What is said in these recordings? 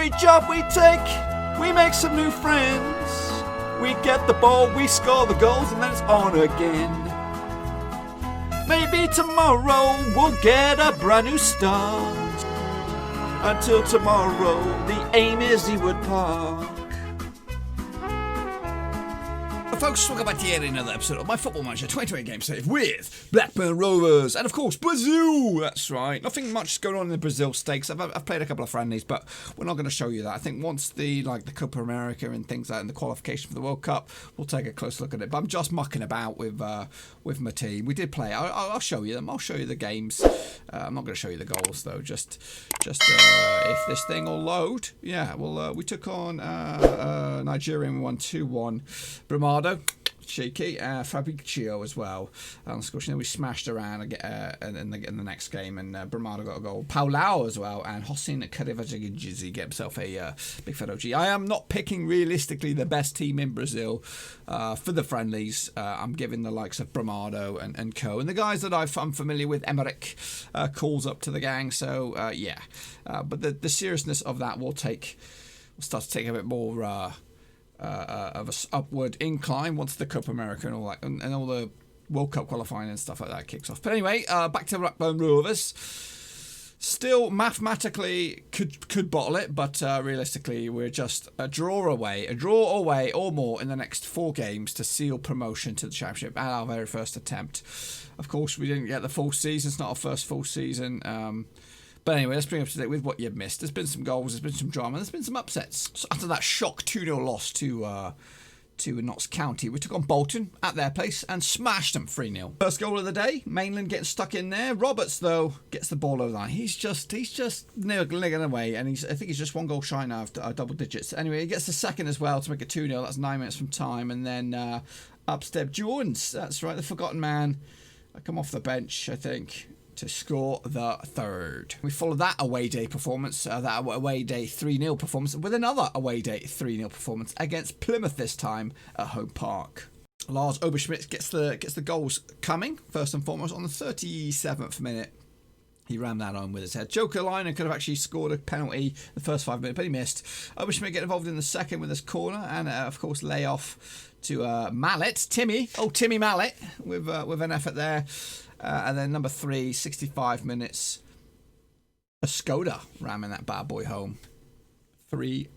every job we take, we make some new friends. We get the ball, we score the goals, and then it's on again. Maybe tomorrow we'll get a brand new start. Until tomorrow, the aim is Ewood Park. Folks, welcome back to yet another episode of my Football Manager 2020 Game Save with Blackburn Rovers and, of course, Brazil. That's right. Nothing much going on in the Brazil stakes. I've played a couple of friendlies, but we're not going to show you that. I think once the Copa America and things like that and the qualification for the World Cup, we'll take a close look at it. But I'm just mucking about with my team. We did play. I'll show you them. I'll show you the games. I'm not going to show you the goals though. Just if this thing will load. Yeah. Well, we took on Nigeria and we won 2-1. Bramado. Cheeky, Fabrizio as well. Of course, we smashed around in the next game, and Bramado got a goal. Paulau as well, and Hossein Karivajigidjizi get himself a big fat OG. I am not picking realistically the best team in Brazil for the friendlies. I'm giving the likes of Bramado and co. And the guys that I'm familiar with, Emmerich, calls up to the gang. So, yeah. But the seriousness of that will start to take a bit more of a upward incline once the Copa America and all that and all the World Cup qualifying and stuff like that kicks off. But anyway, back to Blackburn Rovers. Still mathematically could bottle it, but realistically we're just a draw away or more in the next 4 games to seal promotion to the Championship at our very first attempt. Of course, we didn't get the full season. It's not our first full season. But anyway, let's bring up to date with what you've missed. There's been some goals, there's been some drama, there's been some upsets. So after that shock 2-0 loss to Notts County, we took on Bolton at their place and smashed them 3-0. First goal of the day, Mainland getting stuck in there. Roberts, though, gets the ball over the line. He's just niggling away, and I think he's just 1 goal shy now of double digits. Anyway, he gets the second as well to make it 2-0. That's 9 minutes from time. And then up step Jones. That's right, the forgotten man. Come off the bench, I think, to score the third. We followed that away day performance, that away day 3-0 performance, with another away day 3-0 performance against Plymouth, this time at Home Park. Lars Oberschmidt gets the goals coming, first and foremost, on the 37th minute. He rammed that on with his head. Joker Liner could have actually scored a penalty the first 5 minutes, but he missed. Oberschmidt get involved in the second with his corner, and of course lay off to Mallet, Timmy Mallet, with an effort there. And then number 3, 65 minutes. A Skoda ramming that bad boy home. 3-0.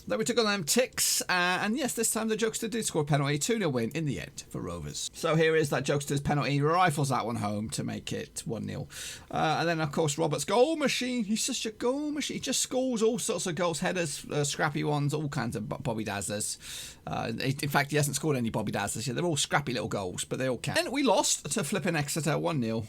Then we took on them Ticks. And yes, this time the Jokester did score a penalty. 2-0 win in the end for Rovers. So here is that Jokester's penalty. He rifles that one home to make it 1-0. And then, of course, Robert's goal machine. He's such a goal machine. He just scores all sorts of goals. Headers, scrappy ones, all kinds of Bobby Dazzlers. In fact, he hasn't scored any Bobby Dazzlers yet. They're all scrappy little goals, but they all count. And we lost to flipping Exeter 1-0.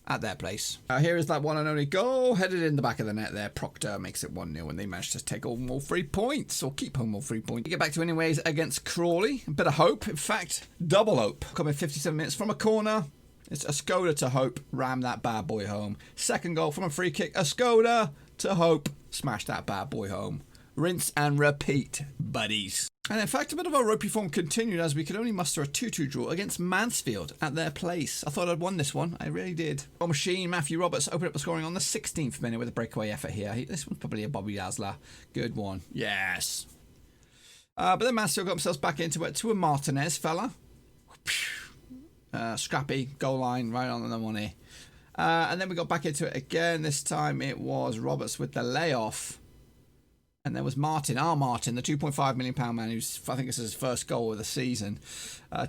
At their place. Here is that one and only goal, headed in the back of the net there. Proctor makes it 1-0 and they managed to take home all 3 points, or keep home all 3 points. We get back to anyways against Crawley. A bit of hope, in fact, double hope. Coming 57 minutes from a corner. It's a Skoda to Hope, ram that bad boy home. Second goal from a free kick, a Skoda to Hope, smash that bad boy home. Rinse and repeat, buddies. And in fact, a bit of our ropey form continued as we could only muster a 2-2 draw against Mansfield at their place. I thought I'd won this one. I really did. Goal machine, Matthew Roberts opened up the scoring on the 16th minute with a breakaway effort here. This one's probably a Bobby Dazzler. Good one. Yes. But then Mansfield got themselves back into it to a Martinez fella. Scrappy, goal line, right on the money. And then we got back into it again. This time it was Roberts with the layoff. And there was Martin, the £2.5 million man, who's, I think this is his first goal of the season,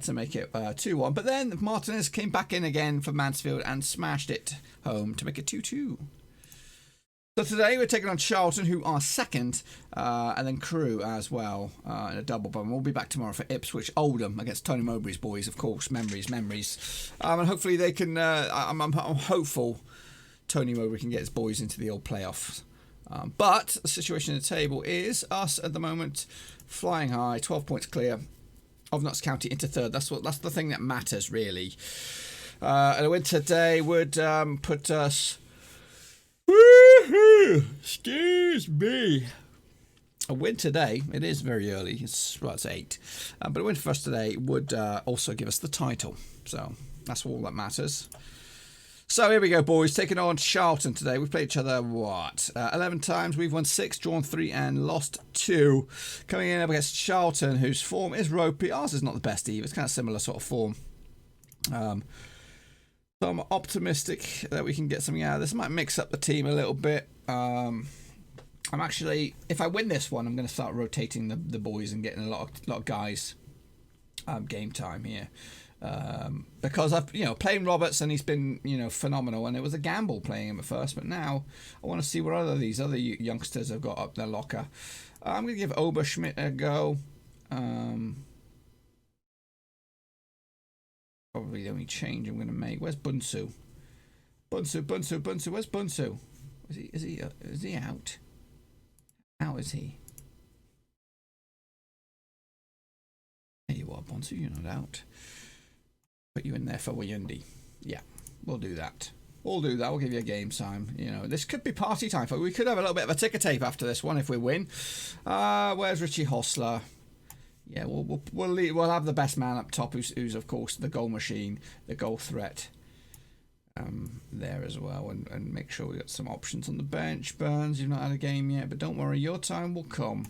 to make it 2-1. But then Martinez came back in again for Mansfield and smashed it home to make it 2-2. So today we're taking on Charlton, who are second, and then Crewe as well in a double bump. We'll be back tomorrow for Ipswich Oldham against Tony Mowbray's boys, of course. Memories. And hopefully they can, I'm hopeful Tony Mowbray can get his boys into the old playoffs. But the situation in the table is us at the moment flying high, 12 points clear of Notts County into third. That's the thing that matters, really. And a win today would put us... Woohoo! Excuse me. A win today, it is very early, it's 8. But a win for us today would also give us the title. So that's all that matters. So here we go, boys. Taking on Charlton today. We've played each other, 11 times. We've won 6, drawn 3, and lost 2. Coming in up against Charlton, whose form is ropey. Ours is not the best either. It's kind of similar sort of form. So I'm optimistic that we can get something out of this. Might mix up the team a little bit. I'm actually, if I win this one, I'm going to start rotating the boys and getting a lot of guys game time here. Because I've playing Roberts and he's been phenomenal, and it was a gamble playing him at first, but now I want to see what these other youngsters have got up their locker. I'm going to give Oberschmidt a go. Probably the only change I'm going to make. Where's Bunsu? Bunsu. Where's Bunsu? Is he out? How is he? There you are, Bunsu. You're not out. Put you in there for Wayundi. Yeah, we'll do that. We'll give you a game time. This could be party time. We could have a little bit of a ticker tape after this one if we win. Where's Richie Hostler? Yeah, we'll have the best man up top, who's of course the goal machine, the goal threat. There as well, and make sure we got some options on the bench. Burns, you've not had a game yet, but don't worry, your time will come.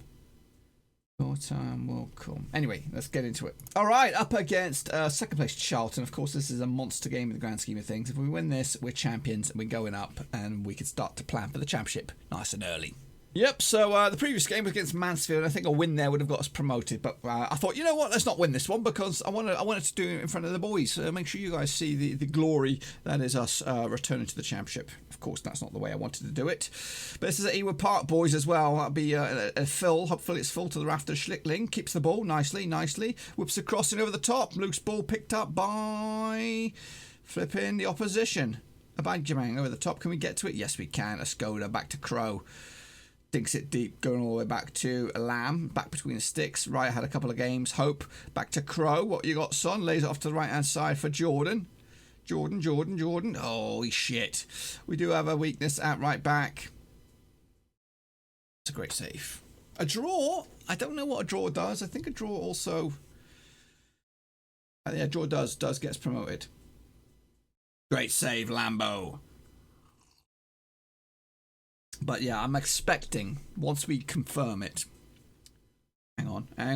Your time will come. Anyway, let's get into it. All right, up against second place Charlton. Of course, this is a monster game in the grand scheme of things. If we win this, we're champions, and we're going up, and we can start to plan for the championship nice and early. Yep, so the previous game was against Mansfield. I think a win there would have got us promoted, but I thought, you know what, let's not win this one, because I wanted to do it in front of the boys. Make sure you guys see the glory that is us returning to the championship. Of course, that's not the way I wanted to do it. But this is at Ewood Park, boys, as well. That'll be a fill. Hopefully it's full to the rafters. Schlickling keeps the ball nicely. Whips a crossing over the top. Loose ball picked up by flipping the opposition. Abadjamang over the top. Can we get to it? Yes, we can. A Skoda back to Crow. Dinks it deep, going all the way back to Lamb, back between the sticks. Right, had a couple of games. Hope, back to Crow. What you got, son? Lays it off to the right-hand side for Jordan. Jordan. Holy shit. We do have a weakness at right back. It's a great save. A draw? I don't know what a draw does. I think a draw also... yeah, draw does gets promoted. Great save, Lambo. But yeah, I'm expecting, once we confirm it... Hang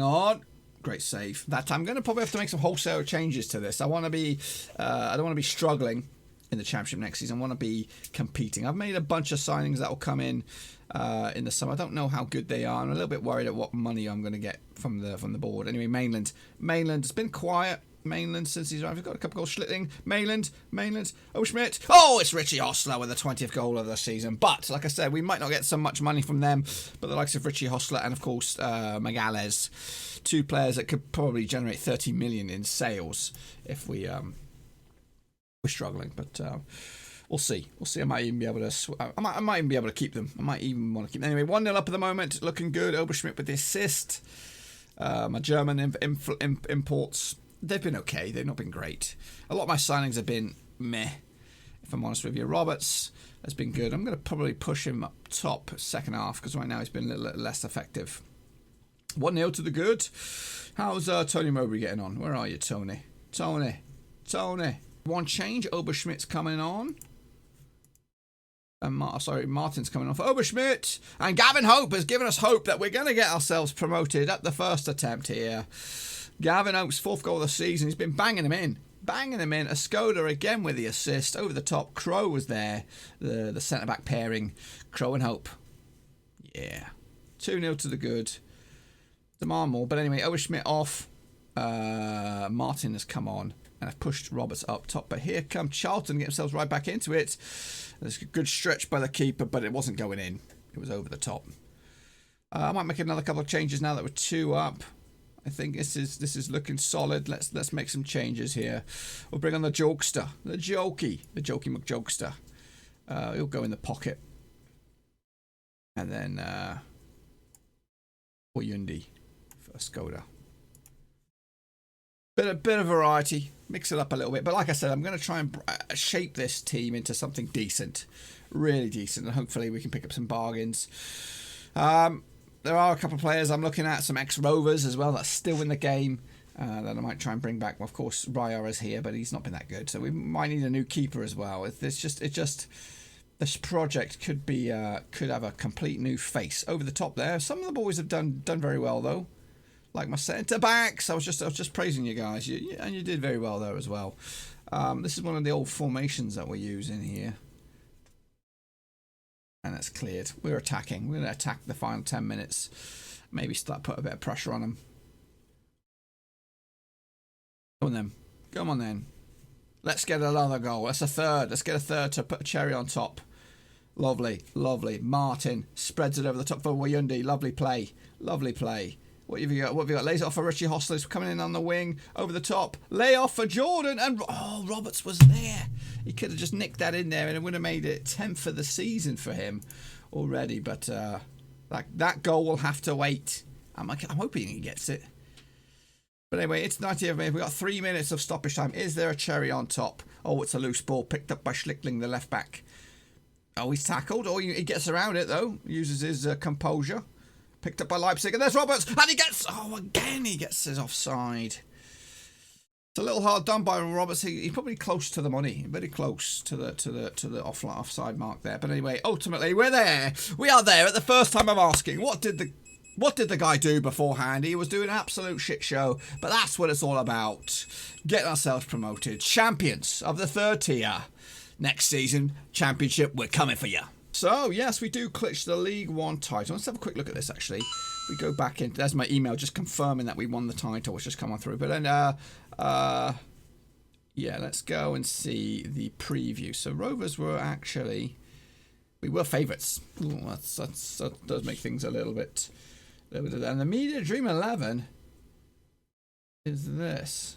on. Great save. That time I'm going to probably have to make some wholesale changes to this. I want to be... I don't want to be struggling in the championship next season. I want to be competing. I've made a bunch of signings that will come in the summer. I don't know how good they are. I'm a little bit worried at what money I'm going to get from the board. Anyway, Mainland. It's been quiet. Mainland since he's arrived. We've got a couple of goals. Schlittling. Mainland. Oh, Schmidt. Oh, it's Richie Hostler with the 20th goal of the season. But, like I said, we might not get so much money from them. But the likes of Richie Hostler and, of course, Magales. 2 players that could probably generate 30 million in sales if we're struggling. But we'll see. I might even be able to... I might even be able to keep them. I might even want to keep them. Anyway, 1-0 up at the moment. Looking good. Oberschmidt with the assist. My German imports... They've been okay. They've not been great. A lot of my signings have been meh, if I'm honest with you. Roberts has been good. I'm going to probably push him up top second half, because right now he's been a little less effective. 1-0 to the good. How's Tony Mowbray getting on? Where are you, Tony? Tony. One change. Oberschmidt's coming on. Martin's coming off. Oberschmidt. And Gavin Hope has given us hope that we're going to get ourselves promoted at the first attempt here. Gavin Hope's 4th goal of the season. He's been banging him in. A Skoda again with the assist. Over the top. Crow was there. The centre-back pairing. Crow and Hope. Yeah. 2-0 to the good. Demand more. But anyway, Oberschmidt off. Martin has come on. And I've pushed Roberts up top. But here come Charlton. Get themselves right back into it. There's a good stretch by the keeper. But it wasn't going in. It was over the top. I might make another couple of changes now that we're 2 up. I think this is looking solid. Let's make some changes here. We'll bring on the jokester, the jokey McJokester. He'll go in the pocket, and then Oyundi for Skoda. Bit of variety, mix it up a little bit. But like I said, I'm going to try and shape this team into something decent, really decent, and hopefully we can pick up some bargains. There are a couple of players I'm looking at, some ex-Rovers as well that's still in the game. that I might try and bring back. Well, of course, Raya is here, but he's not been that good, so we might need a new keeper as well. This project could have a complete new face over the top there. Some of the boys have done very well though, like my centre backs. I was just praising you guys, and you did very well there as well. This is one of the old formations that we're using here, and that's cleared. We're attacking. We're going to attack the final 10 minutes. Maybe start put a bit of pressure on them. Come on then. Come on then. Let's get another goal. That's a third. Let's get a third to put a cherry on top. Lovely, lovely. Martin spreads it over the top for Wayundi. Lovely play. Lovely play. What have you got? What have you got? Lays it off for Richie Hostler. Coming in on the wing. Over the top. Lay off for Jordan. And oh, Roberts was there. He could have just nicked that in there and it would have made it 10th for the season for him already. But that goal will have to wait. I'm hoping he gets it. But anyway, it's 90th minute. We've got 3 minutes of stoppage time. Is there a cherry on top? Oh, it's a loose ball picked up by Schlickling, the left back. Oh, he's tackled. Oh, he gets around it, though. Uses his composure. Picked up by Leipzig. And there's Roberts. And he gets... Oh, again, he gets his offside. It's a little hard done by Roberts. He's probably close to the money. Very close to the offside mark there. But anyway, ultimately, we're there. We are there at the first time of asking. What did the guy do beforehand? He was doing an absolute shit show, but that's what it's all about. Getting ourselves promoted. Champions of the 3rd tier. Next season, championship, we're coming for you. So, yes, we do clinch the League One title. Let's have a quick look at this, actually. We go back in. There's my email just confirming that we won the title, which just come on through. But then, yeah, let's go and see the preview. So, Rovers were actually... We were favourites. That does make things a little bit... And the Media Dream 11 is this.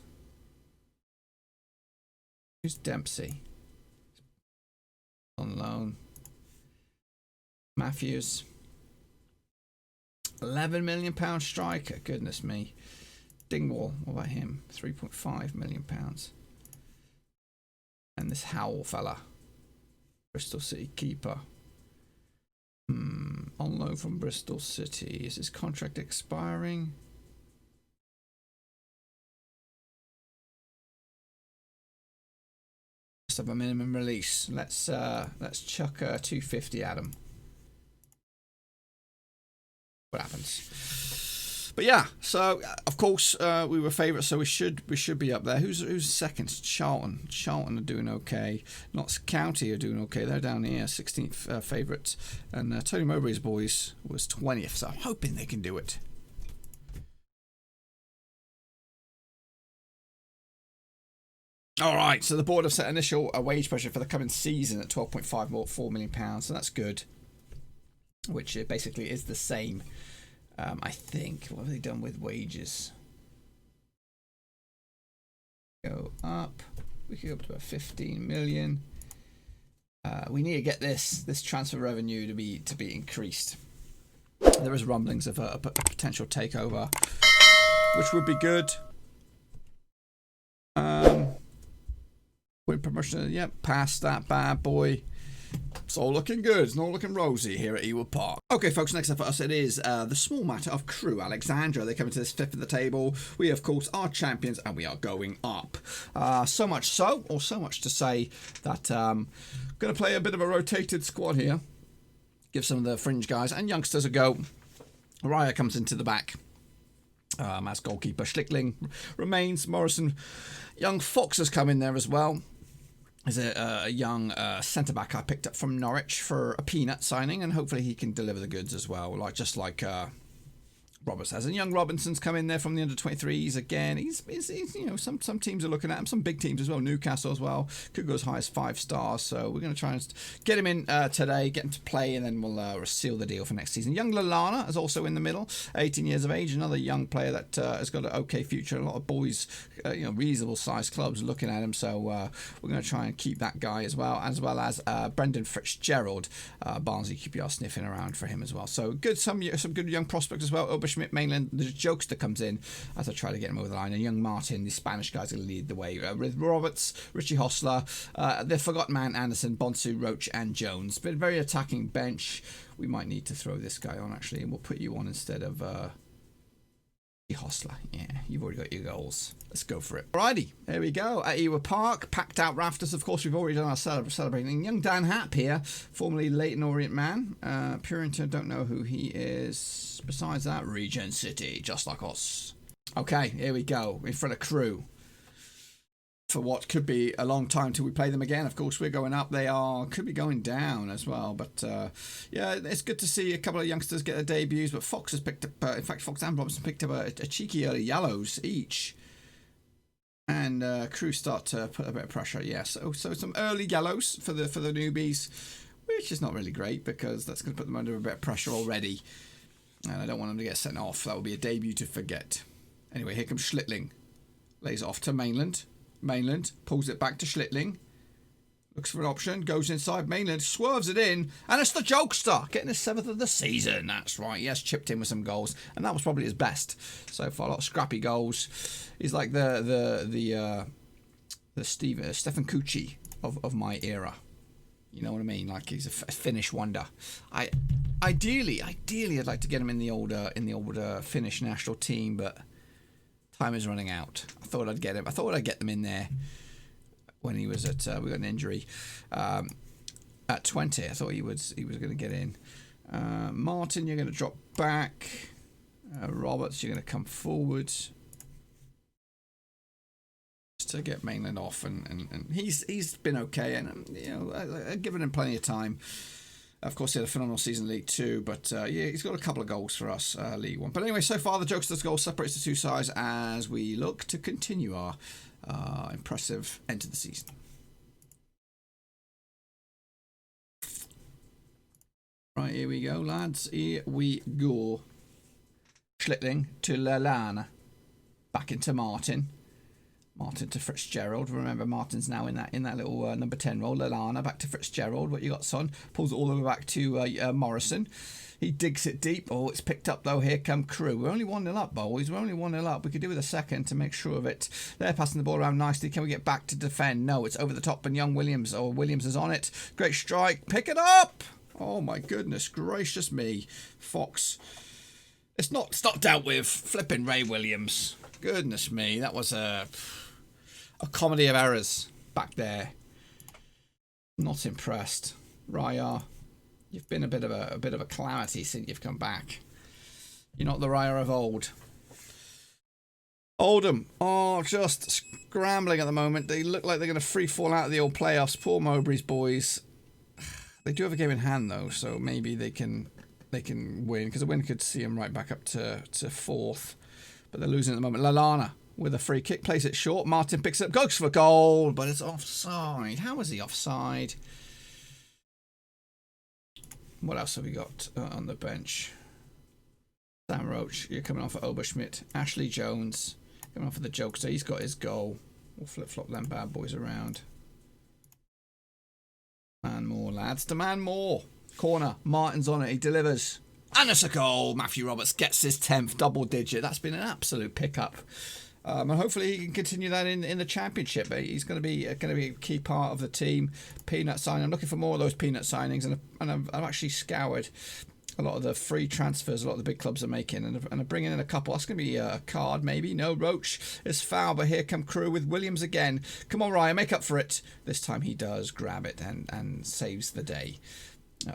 Who's Dempsey? On loan. Matthews. £11 million striker. Goodness me. Dingwall. What about him? £3.5 million. And this Howell fella. Bristol City keeper. On loan from Bristol City. Is his contract expiring? Must have a minimum release. Let's chuck 250 at him. What happens? But yeah, so of course we were favourites, so we should be up there. Who's second? Charlton. Charlton are doing okay. Notts County are doing okay. They're down here, 16th favourite, and Tony Mowbray's boys was 20th. So I'm hoping they can do it. All right, so the board have set initial wage pressure for the coming season at £12.4 million, so that's good. Which basically is the same. I think. What have they done with wages? Go up. We could go up to about 15 million. We need to get this transfer revenue to be increased. There is rumblings of a potential takeover, which would be good. Win promotion. Yep, past that bad boy. It's all looking good. It's not looking rosy here at Ewood Park. Okay, folks, next up for us it is the small matter of Crewe Alexandra. They come into this 5th of the table. We, of course, are champions and we are going up. So much to say that I'm going to play a bit of a rotated squad here. Give some of the fringe guys and youngsters a go. Raya comes into the back. As goalkeeper. Schlickling remains. Morrison. Young Fox has come in there as well. Is a young centre-back I picked up from Norwich for a peanut signing, and hopefully he can deliver the goods as well, just like Roberts has. And young Robinson's come in there from the under-23s again. He's you know, some teams are looking at him, some big teams as well, Newcastle as well, could go as high as 5 stars, so we're going to try and get him in today, get him to play, and then we'll seal the deal for next season. Young Lallana is also in the middle, 18 years of age, another young player that has got an okay future. A lot of boys, reasonable sized clubs looking at him, so we're going to try and keep that guy as well as Brendan Fitzgerald. Barnsley QPR sniffing around for him as well. So good, some good young prospects as well. Schmidt Mainland, the jokester comes in as I try to get him over the line, and young Martin, the Spanish guy's going to lead the way with Roberts, Richie Hostler, the forgotten man Anderson, Bonsu, Roach and Jones. Been very attacking bench. We might need to throw this guy on actually, and we'll put you on instead of Hostler, yeah, you've already got your goals. Let's go for it. Alrighty, there we go. At Ewood Park, packed out rafters. Of course, we've already done our celebrating. Young Dan Happ here, formerly Leyton Orient man. Purinton, don't know who he is. Besides that, Regent City, just like us. Okay, here we go, in front of Crew. For what could be a long time till we play them again. Of course, we're going up. They could be going down as well. But yeah, it's good to see a couple of youngsters get their debuts. But Fox has picked up, in fact, Fox and Robinson picked up a cheeky early yellows each. And Crew start to put a bit of pressure. Yeah, so some early yellows for the newbies, which is not really great because that's going to put them under a bit of pressure already. And I don't want them to get sent off. That will be a debut to forget. Anyway, here comes Schlittling. Lays it off to Mainland. Mainland pulls it back to Schlittling. Looks for an option. Goes inside. Mainland swerves it in. And it's the Jokester getting his 7th of the season. That's right. Yes, chipped in with some goals. And that was probably his best so far. A lot of scrappy goals. He's like the Stefan Cucci of my era. You know what I mean? Like he's a Finnish wonder. Ideally, I'd like to get him in the older Finnish national team, but time is running out. I thought I'd get him. I thought I'd get them in there when he was at. We got an injury at 20. I thought he was going to get in. Martin, you're going to drop back. Roberts, you're going to come forward to get Mainland off, and he's been okay, and you know I've given him plenty of time. Of course, he had a phenomenal season in League 2, but yeah, he's got a couple of goals for us, League 1. But anyway, so far the Jokesters' goal separates the two sides as we look to continue our impressive end to the season. Right, here we go, lads. Here we go. Schlittling to Lalana. Back into Martin. Martin to Fitzgerald. Remember, Martin's now in that little number 10 role. Lalana back to Fitzgerald. What you got, son? Pulls it all the way back to Morrison. He digs it deep. Oh, it's picked up though. Here come Crew. We're only 1-0 up, boys. We're only 1-0 up. We could do with a second to make sure of it. They're passing the ball around nicely. Can we get back to defend? No, it's over the top, and young Williams. Oh, Williams is on it. Great strike. Pick it up. Oh my goodness gracious me, Fox. It's not dealt with. Flipping Ray Williams. Goodness me, that was a comedy of errors back there. Not impressed. Raya, you've been a bit of a calamity since you've come back. You're not the Raya of old. Oldham, just scrambling at the moment. They look like they're going to free fall out of the old playoffs. Poor Mowbray's boys. They do have a game in hand though, so maybe they can win, because a win could see them right back up to 4th. But they're losing at the moment. Lalana with a free kick, plays it short. Martin picks it up, goes for a goal, but it's offside. How is he offside? What else have we got on the bench? Sam Roach, you're coming on for Oberschmidt. Ashley Jones coming on for the Jokester. He's got his goal. We'll flip-flop them bad boys around. Man more, lads. Demand more. Corner. Martin's on it. He delivers. And it's a goal. Matthew Roberts gets his 10th double digit. That's been an absolute pickup. And hopefully he can continue that in the championship. He's going to be a key part of the team. Peanut signing. I'm looking for more of those peanut signings, and I've actually scoured a lot of the free transfers a lot of the big clubs are making, and I'm bringing in a couple. That's going to be a card maybe. No, Roach is foul, but here come Crew with Williams again. Come on, Ryan, make up for it. This time he does grab it and saves the day.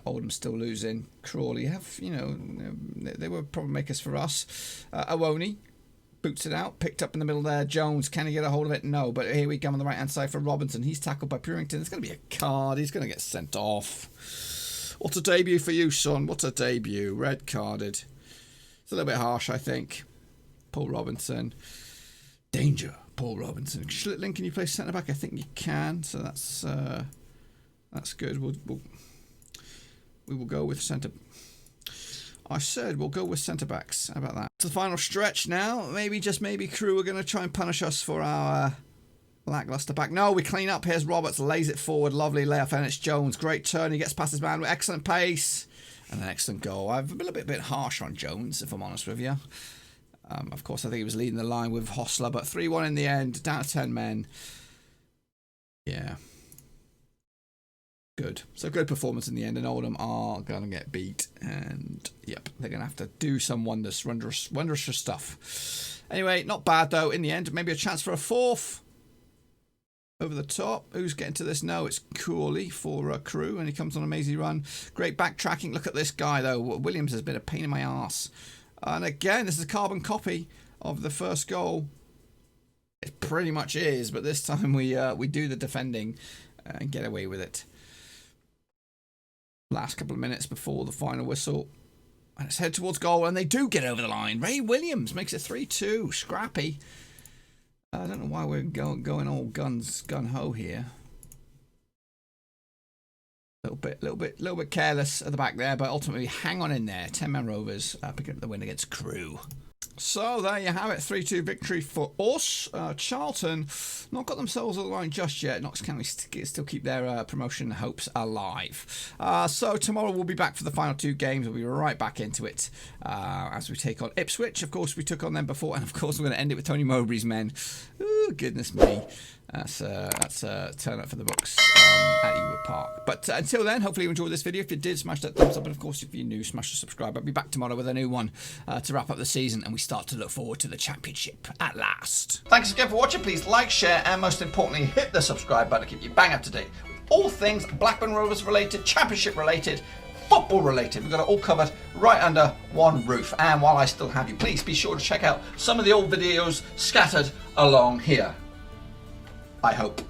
Oldham still losing. Crawley they were problem makers for us. Awoni boots it out, picked up in the middle there. Jones, can he get a hold of it? No, but here we come on the right hand side for Robinson. He's tackled by Purington. It's going to be a card. He's going to get sent off. What a debut for you, son. What a debut. Red carded. It's a little bit harsh, I think. Paul Robinson. Danger, Paul Robinson. Schlittling, can you play centre back? I think you can. So that's good. We will go with centre. I said we'll go with centre backs. How about that? It's the final stretch now. Maybe Crew are going to try and punish us for our lacklustre back. No, we clean up. Here's Roberts, lays it forward. Lovely layoff, and it's Jones. Great turn. He gets past his man with excellent pace and an excellent goal. I've been a bit harsh on Jones, if I'm honest with you. Of course, I think he was leading the line with Hostler, but 3-1 in the end, down to 10 men. Yeah. Good. So good performance in the end, and Oldham are going to get beat. And, yep, they're going to have to do some wondrous stuff. Anyway, not bad, though, in the end. Maybe a chance for a fourth. Over the top. Who's getting to this? No, it's Cooley for Crew, and he comes on a mazy run. Great backtracking. Look at this guy, though. Williams has been a pain in my arse. And again, this is a carbon copy of the first goal. It pretty much is, but this time we do the defending and get away with it. Last couple of minutes before the final whistle. And it's head towards goal, and they do get over the line. Ray Williams makes it 3-2. Scrappy. I don't know why we're going all gun-ho here. A little bit careless at the back there, but ultimately hang on in there. 10-man Rovers picking up the win against Crew. So there you have it, 3-2 victory for us. Charlton not got themselves on the line just yet. Notts County still keep their promotion hopes alive. So tomorrow we'll be back for the final 2 games. We'll be right back into it as we take on Ipswich. Of course, we took on them before, and of course we're going to end it with Tony Mowbray's men. Ooh, goodness me. That's a turn up for the books at Ewood Park. But until then, hopefully you enjoyed this video. If you did, smash that thumbs up. And of course, if you're new, smash the subscribe. I'll be back tomorrow with a new one to wrap up the season. And we start to look forward to the championship at last. Thanks again for watching. Please like, share, and most importantly, hit the subscribe button to keep you bang up to date with all things Blackburn Rovers related, championship related, football related. We've got it all covered right under one roof. And while I still have you, please be sure to check out some of the old videos scattered along here. I hope.